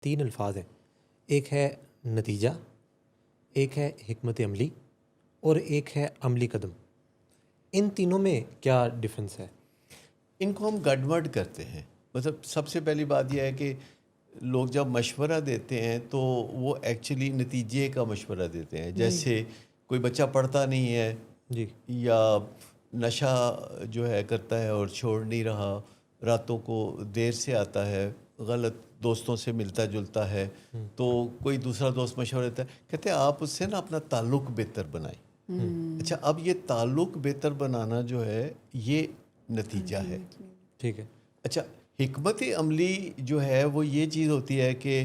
3 الفاظ ہیں، ایک ہے نتیجہ، ایک ہے حکمت عملی اور ایک ہے عملی قدم. ان تینوں میں کیا ڈفرینس ہے؟ ان کو ہم گڈ کرتے ہیں. مطلب سب سے پہلی بات یہ ہے کہ لوگ جب مشورہ دیتے ہیں تو وہ ایکچولی نتیجے کا مشورہ دیتے ہیں. جیسے کوئی بچہ پڑھتا نہیں ہے جی. یا نشہ جو ہے کرتا ہے اور چھوڑ نہیں رہا، راتوں کو دیر سے آتا ہے، غلط دوستوں سے ملتا جلتا ہے، تو کوئی دوسرا دوست مشورہ دیتا ہے، کہتے ہیں آپ اس سے نا اپنا تعلق بہتر بنائیں. اچھا، اب یہ تعلق بہتر بنانا جو ہے یہ نتیجہ ہے. ٹھیک ہے. اچھا، حکمت عملی جو ہے وہ یہ چیز ہوتی ہے کہ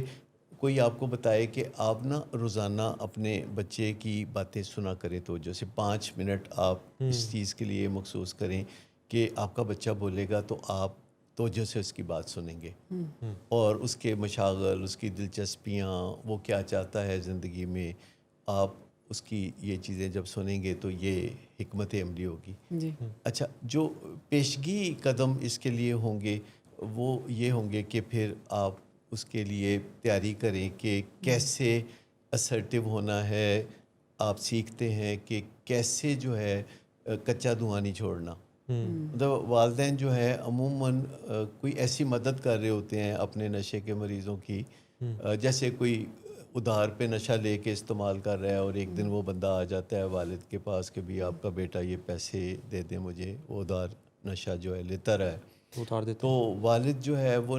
کوئی آپ کو بتائے کہ آپ نا روزانہ اپنے بچے کی باتیں سنا کریں، تو جیسے 5 منٹ آپ اس چیز کے لیے مخصوص کریں کہ آپ کا بچہ بولے گا تو آپ توجہ سے اس کی بات سنیں گے، اور اس کے مشاغل، اس کی دلچسپیاں، وہ کیا چاہتا ہے زندگی میں، آپ اس کی یہ چیزیں جب سنیں گے تو یہ حکمت عملی ہوگی. اچھا، جو پیشگی قدم اس کے لیے ہوں گے وہ یہ ہوں گے کہ پھر آپ اس کے لیے تیاری کریں کہ کیسے اسرٹیو ہونا ہے. آپ سیکھتے ہیں کہ کیسے جو ہے کچا دھواں نہیں چھوڑنا. مطلب والدین جو ہے عموماً کوئی ایسی مدد کر رہے ہوتے ہیں اپنے نشے کے مریضوں کی، جیسے کوئی ادھار پہ نشہ لے کے استعمال کر رہا ہے اور ایک دن وہ بندہ آ جاتا ہے والد کے پاس کہ بھی آپ کا بیٹا یہ پیسے دے دیں مجھے، وہ ادھار نشہ جو ہے لیتا رہا ہے، اتار دیتے تو والد جو ہے وہ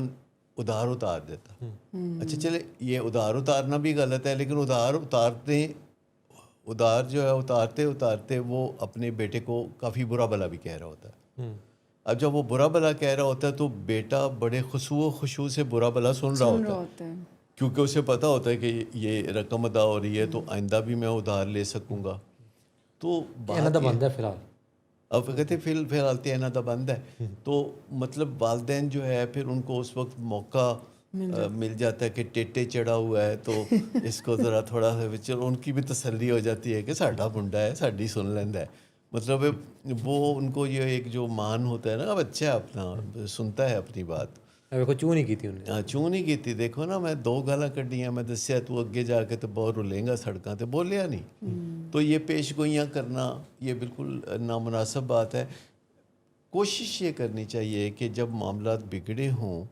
ادھار اتار دیتا. اچھا چلے، یہ ادھار اتارنا بھی غلط ہے، لیکن ادھار جو ہے اتارتے وہ اپنے بیٹے کو کافی برا بھلا بھی کہہ رہا ہوتا ہے. اب جب وہ برا بھلا کہہ رہا ہوتا ہے تو بیٹا بڑے خشوع سے برا بھلا سن رہا ہوتا ہے، کیونکہ اسے پتہ ہوتا ہے کہ یہ رقم ادا ہو رہی ہے تو آئندہ بھی میں ادھار لے سکوں گا. تو بات بند ہے فی الحال. اب کہتے فی الحال تینا تو بند ہے. تو مطلب والدین جو ہے پھر ان کو اس وقت موقع مل جاتا ہے کہ ٹیٹے چڑھا ہوا ہے تو اس کو ذرا تھوڑا سا، چلو ان کی بھی تسلی ہو جاتی ہے کہ ساڈا منڈا ہے، ساڈی سن لیندہ ہے. مطلب وہ ان کو یہ ایک جو مان ہوتا ہے نا، بچہ اپنا سنتا ہے اپنی بات. چوں نہیں کی تھی انہوں نے. چوں نہیں کیتی، دیکھو نا میں 2 گالاں کڈیاں، میں دسیا تو اگے جا کے تو بہت رلیں گا سڑکاں تے، بولیا نہیں. تو یہ پیش گوئیاں کرنا یہ بالکل نامناسب بات ہے. کوشش یہ کرنی چاہیے کہ جب معاملات بگڑے ہوں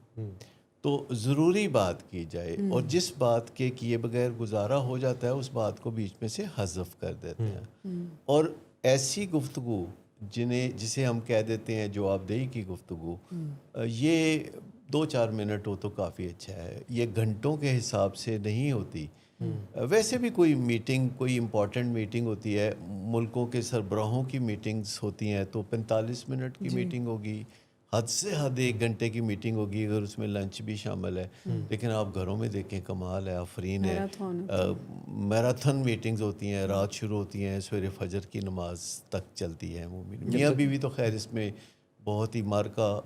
تو ضروری بات کی جائے، اور جس بات کے کیے بغیر گزارا ہو جاتا ہے اس بات کو بیچ میں سے حذف کر دیتے ہیں. اور ایسی گفتگو جسے ہم کہہ دیتے ہیں جواب دہی کی گفتگو، یہ 2-4 منٹ ہو تو کافی اچھا ہے، یہ گھنٹوں کے حساب سے نہیں ہوتی. ویسے بھی کوئی میٹنگ، کوئی امپورٹنٹ میٹنگ ہوتی ہے، ملکوں کے سربراہوں کی میٹنگز ہوتی ہیں تو 45 منٹ کی میٹنگ ہوگی، حد سے حد 1 گھنٹے کی میٹنگ ہوگی اگر اس میں لنچ بھی شامل ہے. لیکن آپ گھروں میں دیکھیں، کمال ہے، آفرین ہے، میراتھن میٹنگز ہوتی ہیں، رات شروع ہوتی ہیں، سویرے فجر کی نماز تک چلتی ہے. میاں بیوی تو خیر اس میں بہت ہی مارکا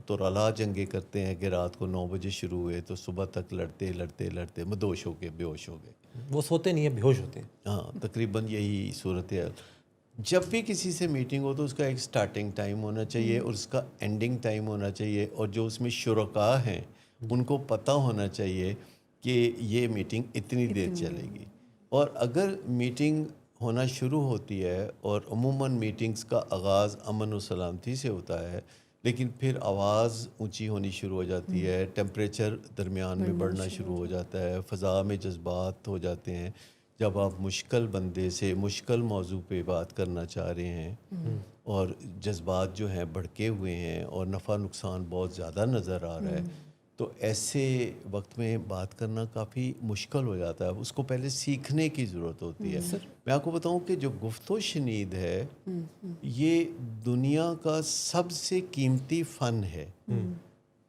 تو رلا جنگیں کرتے ہیں کہ رات کو 9 بجے شروع ہوئے تو صبح تک لڑتے مدوش ہو گئے، بے ہوش ہو گئے. وہ سوتے نہیں ہیں، بے ہوش ہوتے ہیں. ہاں، تقریباً یہی صورت ہے. جب بھی کسی سے میٹنگ ہو تو اس کا ایک سٹارٹنگ ٹائم ہونا چاہیے اور اس کا اینڈنگ ٹائم ہونا چاہیے، اور جو اس میں شرکاء ہیں ان کو پتہ ہونا چاہیے کہ یہ میٹنگ اتنی دیر چلے گی. اور اگر میٹنگ ہونا شروع ہوتی ہے، اور عموماً میٹنگز کا آغاز امن و سلامتی سے ہوتا ہے، لیکن پھر آواز اونچی ہونی شروع ہو جاتی ہے، ٹیمپریچر درمیان میں بڑھنا شروع ہو جاتا ہے، فضا میں جذبات ہو جاتے ہیں. جب آپ مشکل بندے سے مشکل موضوع پہ بات کرنا چاہ رہے ہیں اور جذبات جو ہیں بھڑکے ہوئے ہیں اور نفع نقصان بہت زیادہ نظر آ رہا ہے، تو ایسے وقت میں بات کرنا کافی مشکل ہو جاتا ہے. اس کو پہلے سیکھنے کی ضرورت ہوتی ہے. میں آپ کو بتاؤں کہ جو گفت و شنید ہے یہ دنیا کا سب سے قیمتی فن ہے.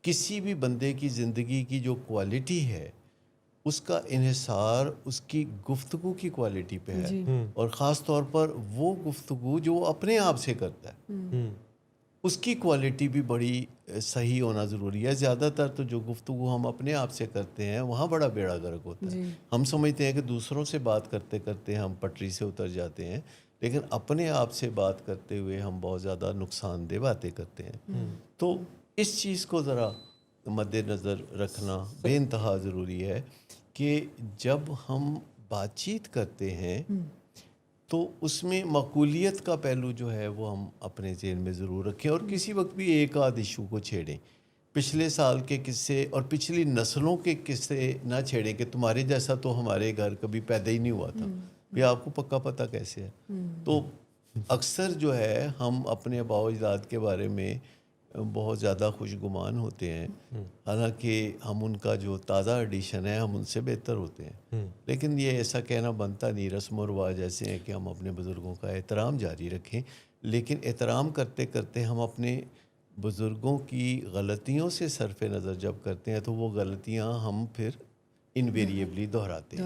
کسی بھی بندے کی زندگی کی جو کوالٹی ہے اس کا انحصار اس کی گفتگو کی کوالٹی پہ ہے، اور خاص طور پر وہ گفتگو جو وہ اپنے آپ سے کرتا ہے اس کی کوالٹی بھی بڑی صحیح ہونا ضروری ہے. زیادہ تر تو جو گفتگو ہم اپنے آپ سے کرتے ہیں وہاں بڑا بیڑا غرق ہوتا ہے. ہم سمجھتے ہیں کہ دوسروں سے بات کرتے کرتے ہم پٹری سے اتر جاتے ہیں، لیکن اپنے آپ سے بات کرتے ہوئے ہم بہت زیادہ نقصان دہ باتیں کرتے ہیں. تو اس چیز کو ذرا مد نظر رکھنا بے انتہا ضروری ہے کہ جب ہم بات چیت کرتے ہیں تو اس میں معقولیت کا پہلو جو ہے وہ ہم اپنے ذہن میں ضرور رکھیں، اور کسی وقت بھی ایک آدھ ایشو کو چھیڑیں. پچھلے سال کے قصے اور پچھلی نسلوں کے قصے نہ چھیڑیں کہ تمہارے جیسا تو ہمارے گھر کبھی پیدا ہی نہیں ہوا تھا، یہ آپ کو پکا پتہ کیسے ہے. تو اکثر جو ہے ہم اپنے آباء و اجداد کے بارے میں بہت زیادہ خوش گمان ہوتے ہیں، حالانکہ ہم ان کا جو تازہ ایڈیشن ہے ہم ان سے بہتر ہوتے ہیں. لیکن یہ ایسا کہنا بنتا نہیں، رسم و رواج ایسے ہیں کہ ہم اپنے بزرگوں کا احترام جاری رکھیں، لیکن احترام کرتے کرتے ہم اپنے بزرگوں کی غلطیوں سے صرف نظر جب کرتے ہیں تو وہ غلطیاں ہم پھر انویریبلی دہراتے ہیں.